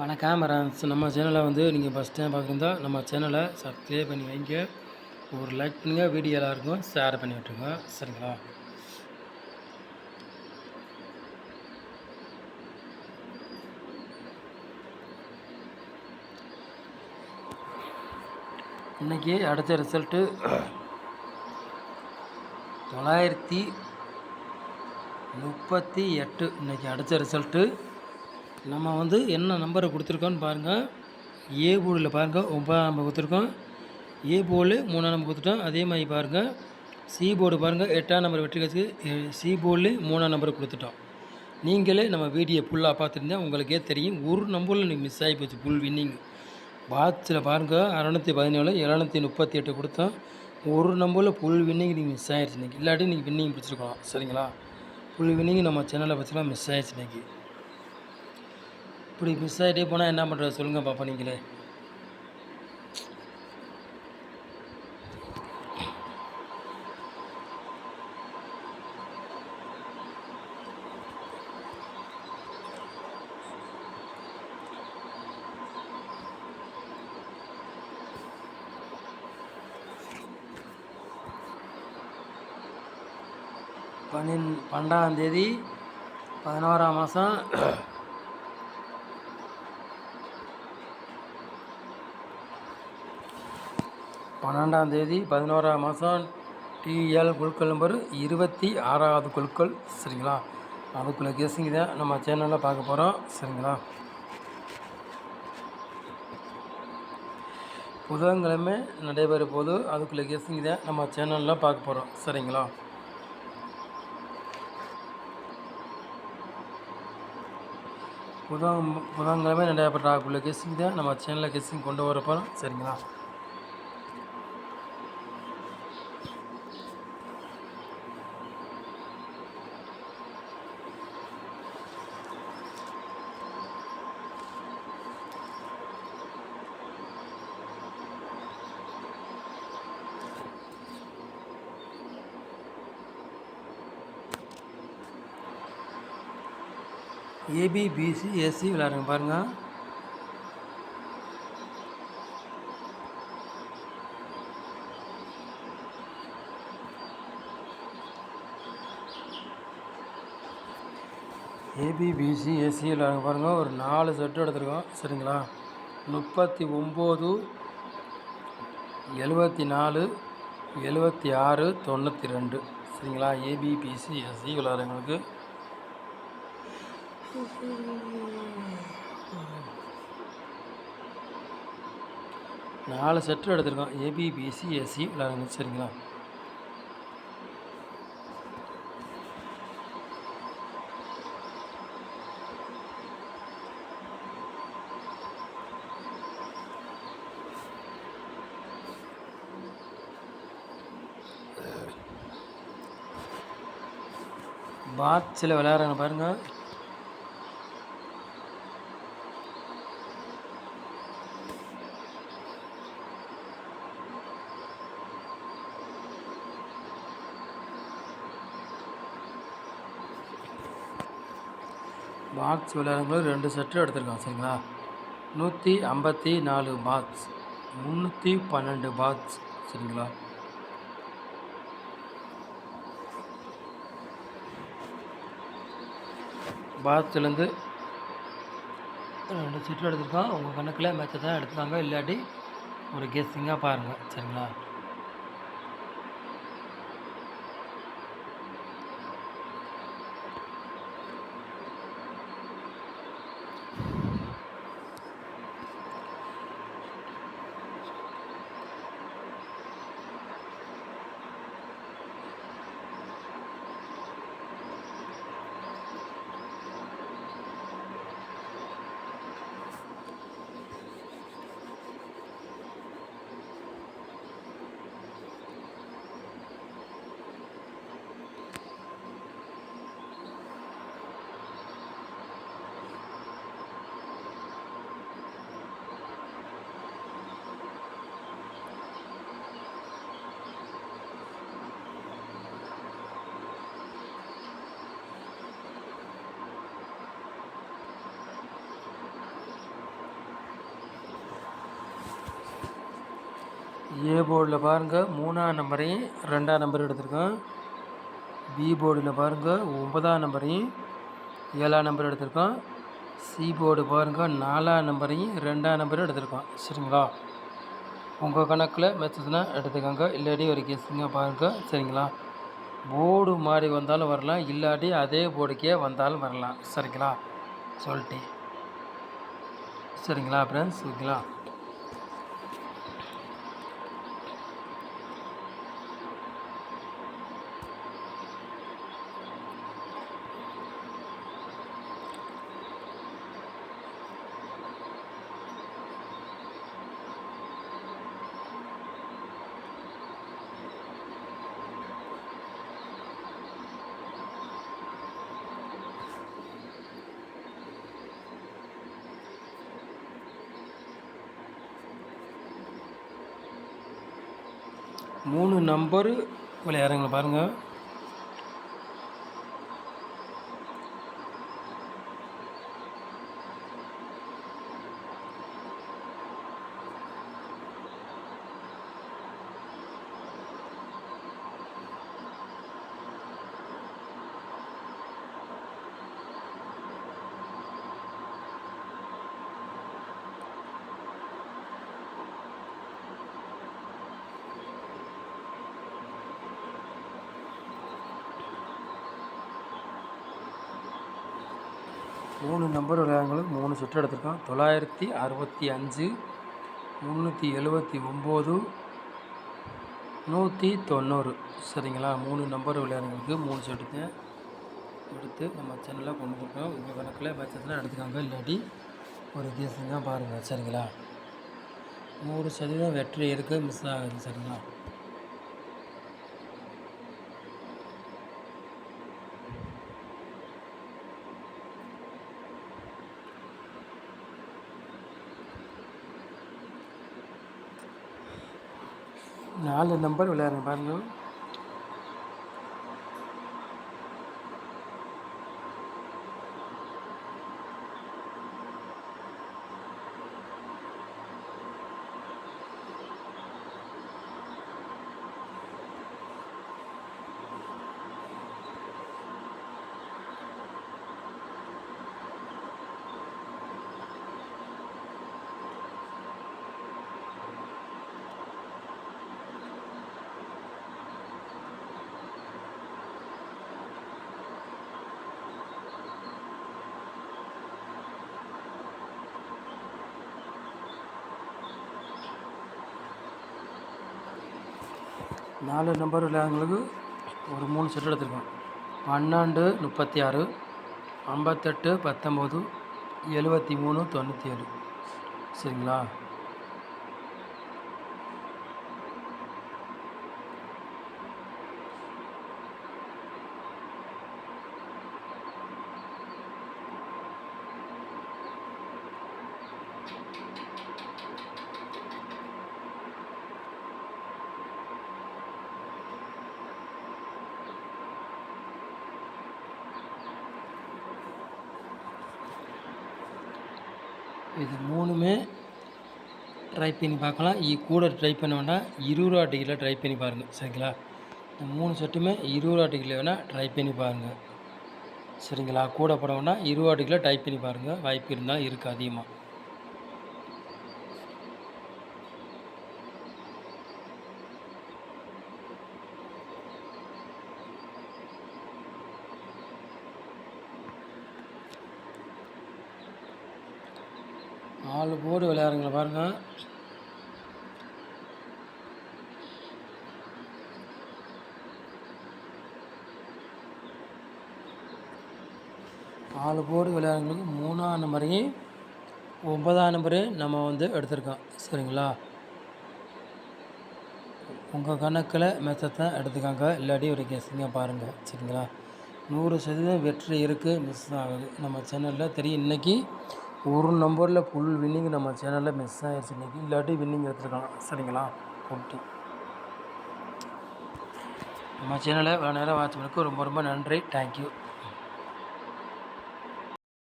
வணக்கம் ஃப்ரெண்ட்ஸ். நம்ம சேனலை வந்து நீங்கள் ஃபஸ்ட் டைம் பார்க்குறதா நம்ம சேனலை சப்ஸ்கிரைப் பண்ணி வைங்க. ஒரு லைக் பண்ணுங்க, வீடியோ எல்லாருக்கும் ஷேர் பண்ணி விட்டுருங்க. சரிங்களா? இன்றைக்கி அடுத்த ரிசல்ட்டு 938. இன்றைக்கி அடுத்த ரிசல்ட்டு நம்ம வந்து என்ன நம்பரை கொடுத்துருக்கோன்னு பாருங்கள். ஏ போர்டில் பாருங்கள் 9ஆம் நம்பர் கொடுத்துருக்கோம். ஏ போர்டில் 3ஆம் நம்பர் கொடுத்துட்டோம். அதே மாதிரி பாருங்கள் சி போர்டு பாருங்கள் 8ஆம் நம்பர் வெற்றி கட்சி சி போர்டில் 3ஆம் நம்பர் கொடுத்துட்டோம். நீங்களே நம்ம வீடியோ ஃபுல்லாக பார்த்துருந்தா உங்களுக்கே தெரியும். ஒரு நம்பரில் நீங்கள் மிஸ் ஆகி போச்சு. ஃபுல் வின்னிங் பாட்ஸில் பாருங்கள் 617 738 கொடுத்தோம். ஒரு நம்பரில் ஃபுல் வின்னிங் நீங்கள் மிஸ் ஆகிடுச்சு இன்றைக்கி. இல்லாட்டி நீங்கள் வின்னிங் பிடிச்சிருக்கோம். சரிங்களா? ஃபுல் வின்னிங் நம்ம சேனலில் பற்றிலாம் மிஸ் ஆகிடுச்சு இன்றைக்கி. இப்படி மிஸ் ஆகிட்டே போனால் என்ன பண்ணுறது சொல்லுங்கள் பாப்பா நீங்களே. பன்னெண்டாம் தேதி 11ஆம் மாதம் 12ஆம் தேதி 11ஆம் மாதம் டிஎல் குழுக்கள் நம்பர் 26வது குழுக்கள். சரிங்களா? அதுக்குள்ளே கேஸிங்க தான் நம்ம சேனலில் பார்க்க போகிறோம். சரிங்களா? புதன்கிழமை நடைபெற போது அதுக்குள்ளே கேஸிங்க தான் நம்ம சேனலில் பார்க்க போகிறோம். சரிங்களா? புதன்கிழமை நடைபெற்ற அதுக்குள்ளே கேஸிங் தான் நம்ம சேனலில் கேஸிங் கொண்டு வர போகிறோம். சரிங்களா? ஏபி பிசி ஏசி விளையாடுங்க பாருங்கள். ஏபி பிசி ஏசி விளையாடுங்க பாருங்கள். ஒரு 4 செட்டு எடுத்துருக்கோம். சரிங்களா? 39 74 76 92. சரிங்களா? ஏபி பிசி ஏசி விளையாடுறவங்களுக்கு 4 செட்டு எடுத்துருக்கோம். ஏபி பிசி ஏசி விளையாடுங்க. சரிங்களா? பாக்ஸில் விளையாடுறாங்க பாருங்கள். பாக்ஸ் விளையாடுறவங்களும் 2 செட்டு எடுத்துருக்கோம். சரிங்களா? 154 பாக்ஸ் 312 பாக்ஸ். சரிங்களா? பாக்ஸ்லேருந்து 2 செட்டு எடுத்துருக்கோம். உங்கள் கணக்கில் மேட்சை தான் எடுத்துக்காங்க. இல்லாட்டி ஒரு கெஸ்ஸிங்காக பாருங்கள். சரிங்களா? ஏ போர்டில் பாருங்கள் 3ஆம் நம்பரையும் 2ஆம் நம்பர் எடுத்திருக்கோம். பி போர்டில் பாருங்கள் 9ஆம் நம்பரையும் 7ஆம் நம்பர் எடுத்திருக்கோம். சி போர்டு பாருங்கள் 4ஆம் நம்பரையும் 2ஆம் நம்பரும் எடுத்திருக்கோம். சரிங்களா, உங்கள் கணக்கில் மெச்சதுன்னா எடுத்துக்கோங்க, இல்லாட்டி ஒரு கெஸ்ஸிங்க பாருங்கள். சரிங்களா, போர்டு மாறி வந்தாலும் வரலாம், இல்லாட்டி அதே போர்டுக்கே வந்தாலும் வரலாம். சரிங்களா, சொல்லிட்டேன். சரிங்களா ஃப்ரெண்ட்ஸ், ஓகேங்களா. மூணு நம்பரு விளையாடுறீங்களா பாருங்கள். மூணு நம்பர் விளையாடுங்களுக்கு 3 சுற்று எடுத்திருக்கோம். 965, 379, 190. சரிங்களா, 3 நம்பர் விளையாடுங்களுக்கு 3 சுற்று எடுத்து நம்ம சேனலில் கொண்டு வந்துருக்கோம். உங்கள் கணக்கில் பட்சத்தில் எடுத்துக்காங்க, இல்லாட்டி ஒரு கேஸுங்க பாருங்கள். சரிங்களா, 100% வெற்றி இருக்குது, மிஸ் ஆகுது. சரிங்களா, நாலு நம்பர் விளையாடுங்க பாருங்கள். நாலு நம்பர் விளையாடுங்களுக்கு ஒரு 3 செட் எடுத்துருக்கோம். 12, 36, 58, 19, 73, 97. சரிங்களா, இது மூணுமே ட்ரை பண்ணி பார்க்கலாம். கூட ட்ரை பண்ண வேண்டாம், 20 ரூபா டிக்கெட்டில் ட்ரை பண்ணி பாருங்கள். சரிங்களா, இந்த 3 செட்டுமே 20 ரூபா டிக்கெட்டில் வேணால் ட்ரை பண்ணி பாருங்கள். சரிங்களா, கூட போட வேண்டாம், 20 ரூபா டிக்கெட்டில் ட்ரை பண்ணி பாருங்கள், வாய்ப்பு இருந்தால் இருக்குது அதிகமாக. நாலு போர்டு விளையாடுறீங்களா பாருங்கள். நாலு போர்டு விளையாடுறவங்களுக்கு 3ஆம் நம்பரையும் 9ஆம் நம்பரையும் நம்ம வந்து எடுத்திருக்கோம். சரிங்களா, உங்கள் கணக்கில் மெத்தத்தை எடுத்துக்காங்க, இல்லாட்டி ஒரு கெஸ்ஸிங்க பாருங்கள். சரிங்களா, 100% வெற்றி இருக்குது, மிஸ் ஆகுது. நம்ம சேனலில் தெரியும், இன்றைக்கி ஒரு நம்பரில் ஃபுல் வின்னிங் நம்ம சேனலில் மிஸ் ஆகிடுச்சு இன்றைக்கி, இல்லாட்டி வின்னிங் எடுத்துருக்கலாம். சரிங்களா, போட்டி நம்ம சேனலை இவ்வளோ நேரம் வாட்ச் பண்ணதுக்கு ரொம்ப ரொம்ப நன்றி. தேங்க்யூ.